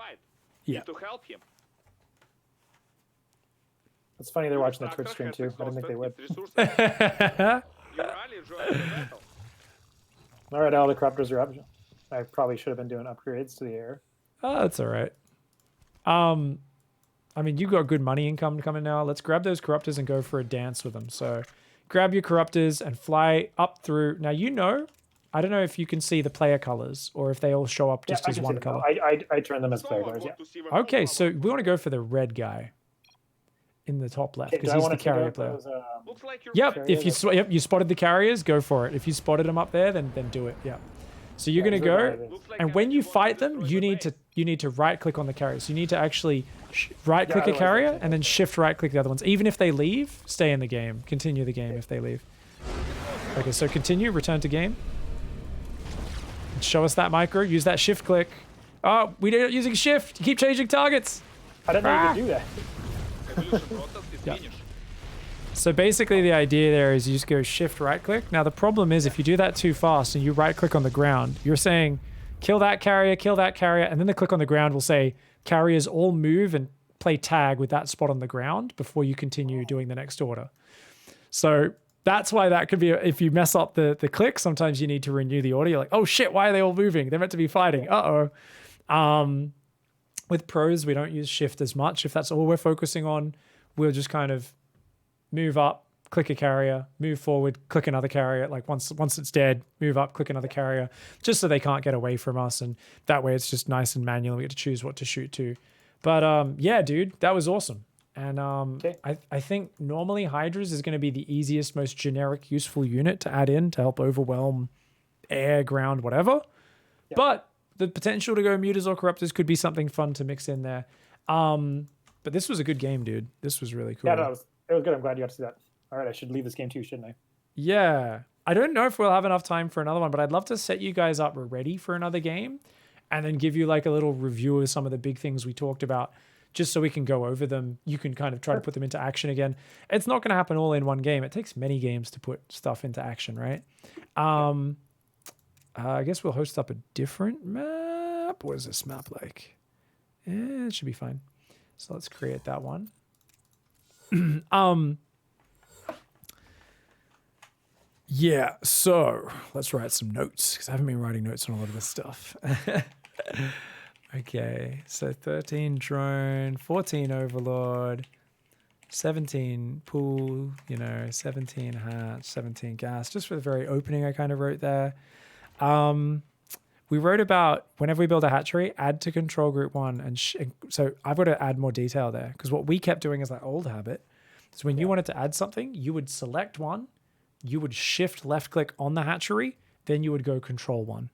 yeah. To help him. It's funny they're Your watching the structure Twitch stream has too. I didn't think they would. exhausted its resources. Your ally joined the battle. All right, all the corruptors are up. I probably should have been doing upgrades to the air. Oh, that's all right. I mean, you got good money income coming now. Let's grab those corruptors and go for a dance with them. So grab your corruptors and fly up through. Now, I don't know if you can see the player colors or if they all show up just I as can see one them. color. I turn them as player Someone colors, yeah. want to see the whole Okay, so power we want to go for the red guy in the top left Okay, do because I he's want the to take carrier out player. those, Looks like your Yep, carrier, if you spotted the carriers, go for it. If you spotted them up there, then do it. Yeah. So you're yeah, gonna those are go, my- Looks like and when you enemy wants fight to them, destroy you the need to right click on the carrier. So you need to actually right click a otherwise they'll carrier take and then out the- shift right click the other ones. Even if they leave, stay in the game. Continue the game if they leave. Okay, so continue, return to game. Show us that micro. Use that shift click. Oh, we did it using shift. You keep changing targets. I didn't know you could do that. Evolution process is Yeah. finished. So basically the idea there is you just go shift right click. Now the problem is if you do that too fast and you right click on the ground, you're saying kill that carrier, and then the click on the ground will say carriers all move and play tag with that spot on the ground before you continue doing the next order. So that's why that could be, if you mess up the click, sometimes you need to renew the order. You're like, oh shit, why are they all moving? They're meant to be fighting. Uh-oh. With pros, we don't use shift as much. If that's all we're focusing on, we'll just kind of move up, click a carrier, move forward, click another carrier. Like once it's dead, move up, click another carrier, just so they can't get away from us. And that way it's just nice and manual. We get to choose what to shoot to. But yeah, dude, that was awesome. And I think normally Hydras is going to be the easiest, most generic, useful unit to add in to help overwhelm air, ground, whatever. Yeah. But the potential to go mutas or corruptors could be something fun to mix in there. But this was a good game, dude. This was really cool. Yeah, no, it was good. I'm glad you got to see that. All right, I should leave this game too, shouldn't I? Yeah. I don't know if we'll have enough time for another one, but I'd love to set you guys up ready for another game and then give you like a little review of some of the big things we talked about just so we can go over them. You can kind of try to put them into action again. It's not going to happen all in one game. It takes many games to put stuff into action, right? I guess we'll host up a different map. What is this map like? It should be fine. So let's create that one. Yeah, so let's write some notes because I haven't been writing notes on a lot of this stuff. Okay, so 13 drone, 14 overlord, 17 pool, 17 hatch, 17 gas. Just for the very opening, I kind of wrote there. We wrote about whenever we build a hatchery, add to control group 1. And so I've got to add more detail there because what we kept doing is that old habit. So when you wanted to add something, you would select one, you would shift left click on the hatchery, then you would go control 1.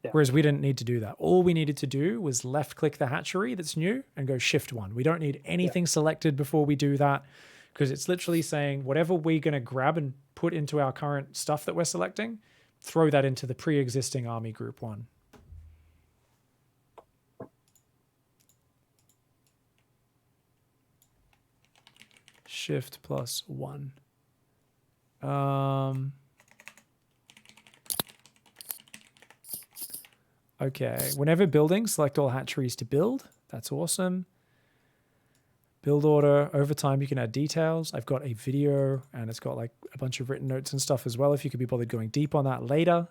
Yeah. Whereas we didn't need to do that. All we needed to do was left click the hatchery that's new and go shift 1. We don't need anything selected before we do that because it's literally saying whatever we're going to grab and put into our current stuff that we're selecting, throw that into the pre-existing army group 1. Shift plus 1. Okay, whenever building, select all hatcheries to build. That's awesome. Build order. Over time, you can add details. I've got a video and it's got like a bunch of written notes and stuff as well. If you could be bothered going deep on that later,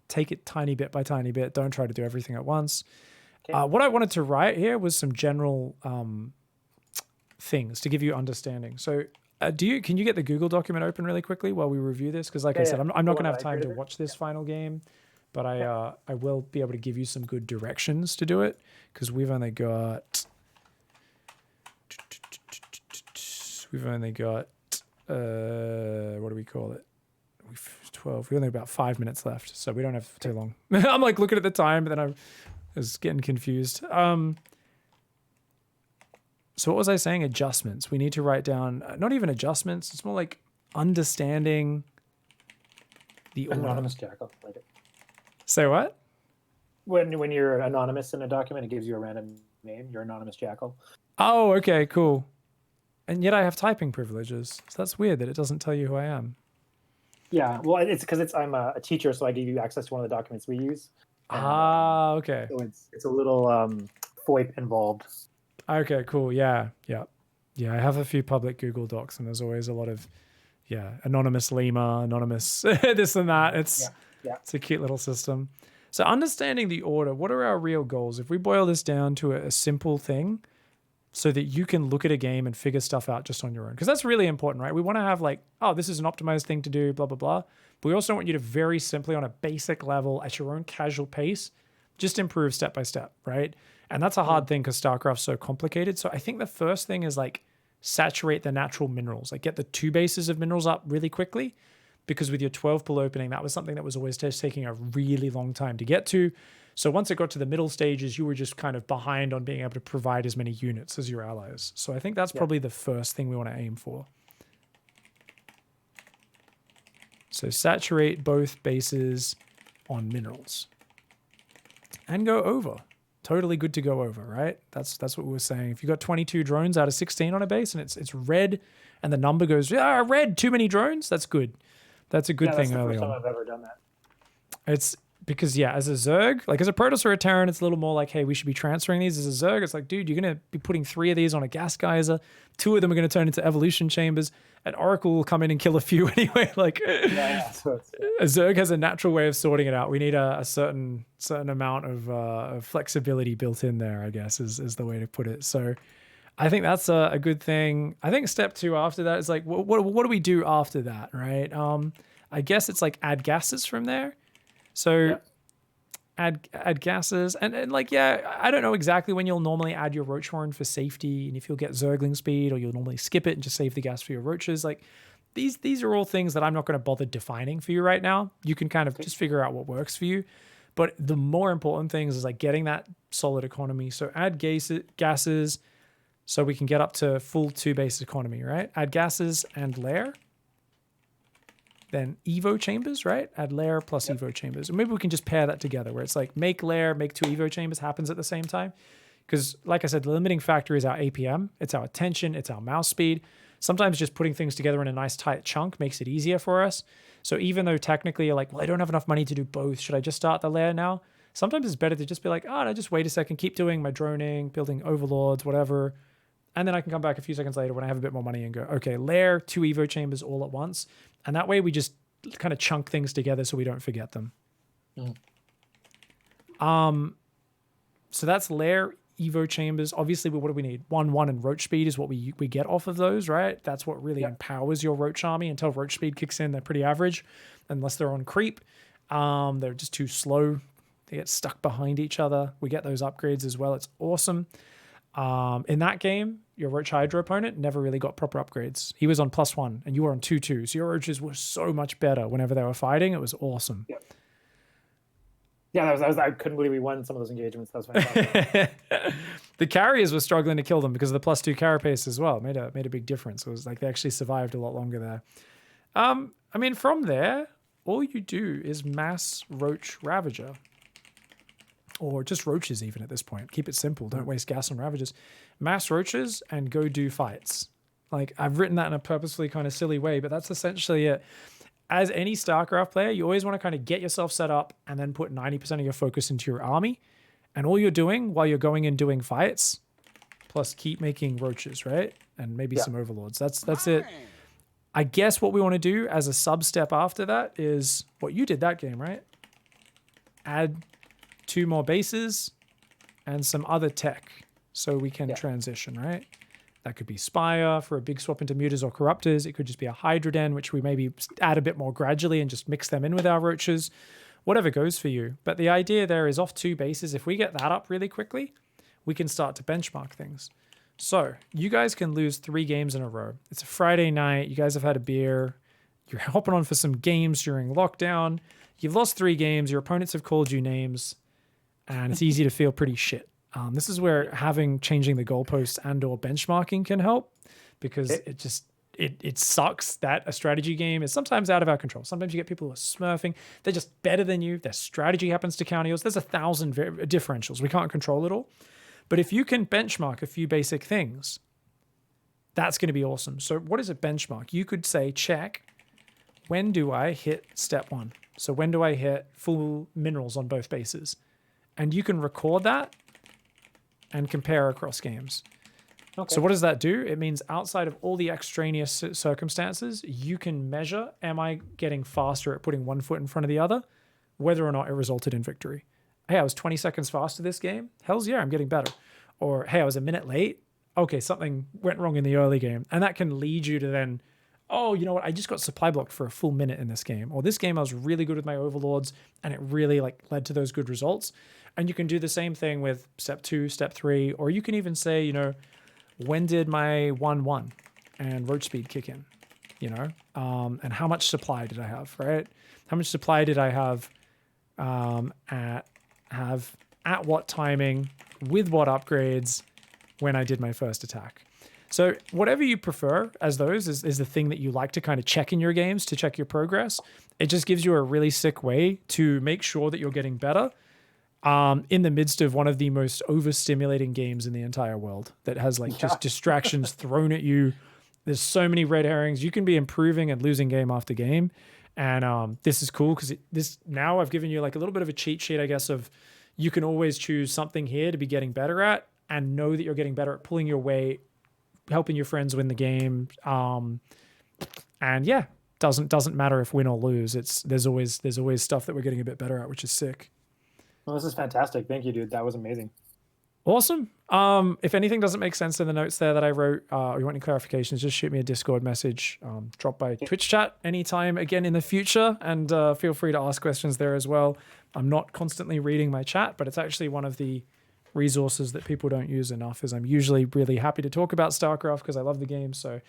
take it tiny bit by tiny bit. Don't try to do everything at once. Okay. What I wanted to write here was some general things to give you understanding. So can you get the Google document open really quickly while we review this? Because like I said, I'm not going to have time to watch this final game. But I will be able to give you some good directions to do it because we've only got what do we call it? 12. We only have about 5 minutes left, so we don't have too long. I'm like looking at the time, but then I was getting confused. So what was I saying? Adjustments. We need to write down not even adjustments. It's more like understanding the order. Anonymous jackal. Like it. Say what? When you're anonymous in a document, it gives you a random name. You're anonymous jackal. Oh, okay, cool. And yet I have typing privileges. So that's weird that it doesn't tell you who I am. Yeah, well, it's because I'm a teacher, so I give you access to one of the documents we use. And, okay. So it's a little FOIP involved. Okay, cool. Yeah. Yeah, I have a few public Google Docs, and there's always a lot of, anonymous lemur, anonymous this and that. It's a cute little system. So understanding the order, what are our real goals? If we boil this down to a simple thing so that you can look at a game and figure stuff out just on your own, because that's really important, right? We want to have like, oh, this is an optimized thing to do, blah, blah, blah. But we also want you to very simply on a basic level at your own casual pace, just improve step by step, right? And that's a hard thing because StarCraft's so complicated. So I think the first thing is like saturate the natural minerals, like get the 2 bases of minerals up really quickly, because with your 12 pull opening, that was something that was always just taking a really long time to get to. So once it got to the middle stages, you were just kind of behind on being able to provide as many units as your allies. So I think that's probably the first thing we want to aim for. So saturate both bases on minerals and go over. Totally good to go over, right? That's what we were saying. If you got 22 drones out of 16 on a base and it's red and the number goes, red, too many drones, that's good. That's a good thing early on. That's the first time I've ever done that. It's because, as a Zerg, like as a Protoss or a Terran, it's a little more like, hey, we should be transferring these. As a Zerg, it's like, dude, you're going to be putting 3 of these on a gas geyser. 2 of them are going to turn into evolution chambers. An Oracle will come in and kill a few anyway. Like, So a Zerg has a natural way of sorting it out. We need a certain amount of flexibility built in there, I guess, is the way to put it. So I think that's a good thing. I think step 2 after that is like, what do we do after that, right? I guess it's like add gases from there. So add gases and like, I don't know exactly when you'll normally add your roach horn for safety and if you'll get Zergling speed or you'll normally skip it and just save the gas for your roaches. Like these are all things that I'm not going to bother defining for you right now. You can kind of just figure out what works for you. But the more important things is like getting that solid economy. So add gases so we can get up to full 2 base economy, right? Add gases and lair. Then Evo chambers, right? Add lair plus Evo chambers. And maybe we can just pair that together where it's like make lair, make 2 Evo chambers happens at the same time. Because like I said, the limiting factor is our APM. It's our attention. It's our mouse speed. Sometimes just putting things together in a nice tight chunk makes it easier for us. So even though technically you're like, well, I don't have enough money to do both. Should I just start the lair now? Sometimes it's better to just be like, oh, no, just wait a second. Keep doing my droning, building overlords, whatever. And then I can come back a few seconds later when I have a bit more money and go, okay, lair, 2 Evo chambers all at once. And that way we just kind of chunk things together so we don't forget them. So that's lair, Evo chambers. Obviously, what do we need? 1-1 and roach speed is what we get off of those, right? That's what really empowers your roach army. Until roach speed kicks in, they're pretty average, unless they're on creep. They're just too slow. They get stuck behind each other. We get those upgrades as well. It's awesome. In that game, your Roach Hydra opponent never really got proper upgrades. He was on +1 and you were on 2-2. So your Roaches were so much better whenever they were fighting. It was awesome. Yeah, I couldn't believe we won some of those engagements. That was fantastic. The carriers were struggling to kill them because of the +2 carapace as well. Made a big difference. It was like they actually survived a lot longer there. I mean, from there, all you do is mass Roach Ravager. Or just roaches even at this point. Keep it simple. Don't waste gas on ravagers. Mass roaches and go do fights. Like, I've written that in a purposefully kind of silly way, but that's essentially it. As any StarCraft player, you always want to kind of get yourself set up and then put 90% of your focus into your army. And all you're doing while you're going and doing fights, plus keep making roaches, right? And maybe some overlords. That's it. I guess what we want to do as a sub-step after that is what you did that game, right? Add 2 more bases and some other tech so we can transition, right? That could be Spire for a big swap into Mutas or Corruptors. It could just be a Hydra Den, which we maybe add a bit more gradually and just mix them in with our Roaches. Whatever goes for you. But the idea there is off 2 bases. If we get that up really quickly, we can start to benchmark things. So you guys can lose 3 games in a row. It's a Friday night. You guys have had a beer. You're hopping on for some games during lockdown. You've lost 3 games. Your opponents have called you names. And it's easy to feel pretty shit. This is where changing the goalposts and or benchmarking can help, because it sucks that a strategy game is sometimes out of our control. Sometimes you get people who are smurfing. They're just better than you. Their strategy happens to counter yours. There's 1,000 differentials. We can't control it all. But if you can benchmark a few basic things, that's going to be awesome. So what is a benchmark? You could say, check, when do I hit step 1? So when do I hit full minerals on both bases? And you can record that and compare across games. Okay. So what does that do? It means outside of all the extraneous circumstances, you can measure, am I getting faster at putting one foot in front of the other, whether or not it resulted in victory. Hey, I was 20 seconds faster this game. Hells yeah, I'm getting better. Or, hey, I was a minute late. Okay, something went wrong in the early game. And that can lead you to then, oh, you know what? I just got supply blocked for a full minute in this game. Or this game, I was really good with my overlords and it really like led to those good results. And you can do the same thing with step 2, step 3, or you can even say, you know, when did my 1-1 and roach speed kick in, you know? And how much supply did I have, right? How much supply did I have at what timing, with what upgrades, when I did my first attack. So whatever you prefer as those is the thing that you like to kind of check in your games to check your progress. It just gives you a really sick way to make sure that you're getting better in the midst of one of the most overstimulating games in the entire world that has like just distractions thrown at you. There's so many red herrings. You can be improving and losing game after game. And this is cool because now I've given you like a little bit of a cheat sheet, I guess, of you can always choose something here to be getting better at and know that you're getting better at pulling your weight, helping your friends win the game. And yeah, doesn't matter if win or lose. There's always stuff that we're getting a bit better at, which is sick. Well, this is fantastic. Thank you, dude. That was amazing. Awesome. If anything doesn't make sense in the notes there that I wrote, or you want any clarifications, just shoot me a Discord message, drop by Twitch chat anytime again in the future, and feel free to ask questions there as well. I'm not constantly reading my chat, but it's actually one of the resources that people don't use enough, is I'm usually really happy to talk about StarCraft because I love the game. So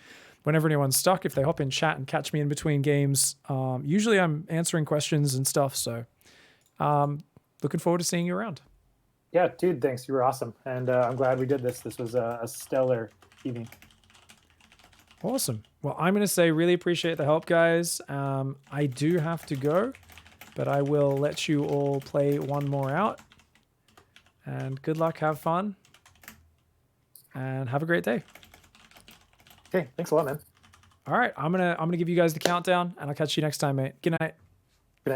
whenever anyone's stuck, if they hop in chat and catch me in between games, usually I'm answering questions and stuff. So looking forward to seeing you around. Yeah, dude, thanks. You were awesome. And I'm glad we did this. This was a stellar evening. Awesome. Well, I'm going to say really appreciate the help, guys. I do have to go, but I will let you all play one more out. And good luck, have fun, and have a great day. Okay, thanks a lot, man. All right, I'm gonna give you guys the countdown, and I'll catch you next time, mate. Good night.